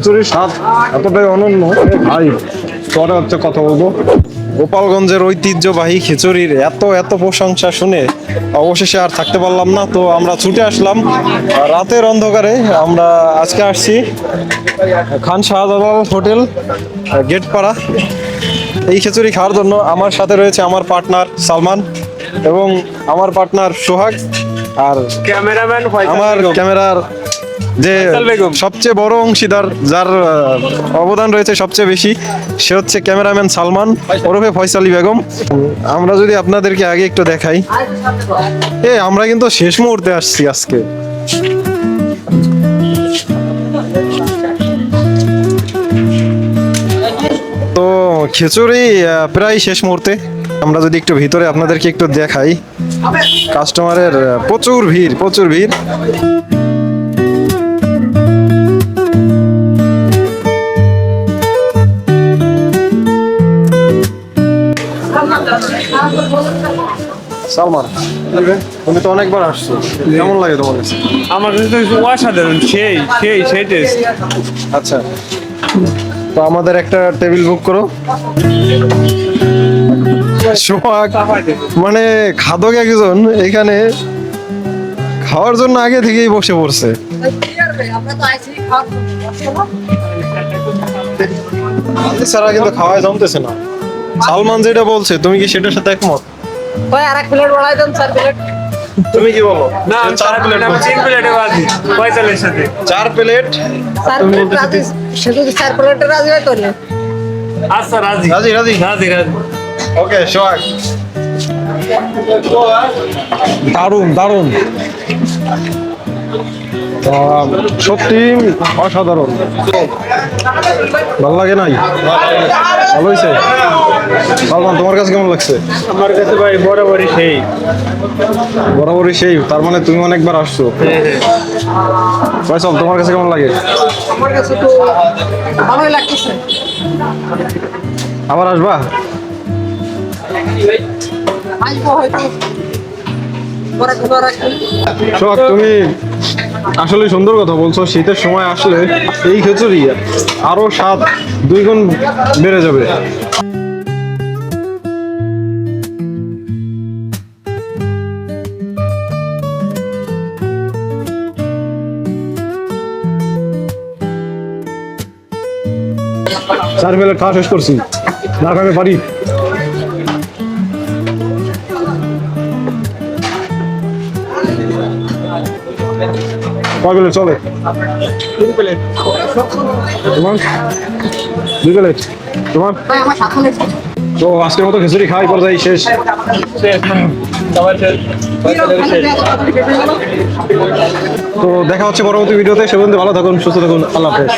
খিচুড়ির স্বাদ এতটাই অনন্য ভাই, পরে হচ্ছে কথা বলবো। গোপালগঞ্জের ঐতিহ্যবাহী খিচুড়ির এত এত প্রশংসা শুনে অবশেষে আর থাকতে পারলাম না, তো আমরা ছুটে আসলাম রাতের অন্ধকারে। আমরা আজকে আসছি খান শাহজালাল হোটেল, গেটপাড়া, এই খিচুড়ি খাওয়ার জন্য। আমার সাথে রয়েছে আমার পার্টনার সালমান এবং আমার পার্টনার সোহাগ, আর ক্যামেরাম্যান আমার ক্যামেরার যে সবচেয়ে বড় অংশীদার, যার অবদান রয়েছে সবচেয়ে বেশি, সে হচ্ছে ক্যামেরাম্যান সালমান ওরফে ফয়সালি বেগম। আমরা যদি আপনাদেরকে আগে একটু দেখাই, আমরা কিন্তু শেষ মুহূর্তে আসছি আজকে। তো খিচুড়ি প্রায় শেষ মুহূর্তে। আমরা যদি একটু ভিতরে আপনাদেরকে একটু দেখাই, কাস্টমারের প্রচুর ভিড়, প্রচুর ভিড়। সালমান, তুমি তো অনেকবার আসছো, কেমন লাগে তোমার কাছে? আমার কাছে তো অসাধারণ, সেই টেস্ট। আচ্ছা, তো আমাদের একটা টেবিল বুক করো। সোহাগ মানে খাদক একজন এখানে খাওয়ার জন্য আগে থেকেই বসে পড়ছে। ছাড়া কিন্তু খাওয়াই জমতেছে না। সালমান যেটা বলছে, তুমি কি সেটার সাথে একমত? ওই আরেক প্লেট বাড়াই দেন, 4 প্লেট। তুমি কি বলো? না, 4 প্লেট, 3 প্লেটে বাজি ফয়সালের সাথে 4 প্লেট। 4 প্লেট রাজি, সে যদি 4 প্লেটে রাজি হয় তাহলে আচ্ছা, রাজি রাজি রাজি রাজি রাজি। ওকে সোহাগ, দারুণ দারুণ, সত্যি অসাধারণ। ভালো লাগে নাই? ভালো হয়েছে। সালমান, তোমার কাছে কেমন লাগছে? আমার কাছে ভাই বরাবরই সেই। বরাবরই সেই, তার মানে তুমি অনেকবার আসছো। ফয়সাল, তোমার কাছে কেমন লাগে? আমার কাছে তো ভালোই লাগতেছে। আবার আসবা? আসবো হয়তো পরে কোনো রাখি। সোহাগ, তুমি আসলে সুন্দর কথা বলছো। শীতের সময় আসলে এই খিচুড়ি আরো স্বাদ 2 গুণ বেড়ে যাবে। চার প্লেট খাওয়া শেষ করছি, না খাবে পারি। কয় প্লেট চলে? 3 প্লেট। তোমার 2 প্লেট, তোমার? ভাই আমার সাথে লেগেছে। তো আজকের মতো খিচুড়ি খাওয়াই পর্যায়ে শেষ। তো দেখা হচ্ছে পরবর্তী ভিডিওতে। সে পর্যন্ত ভালো থাকুন, সুস্থ থাকুন, আল্লাহ হাফেজ।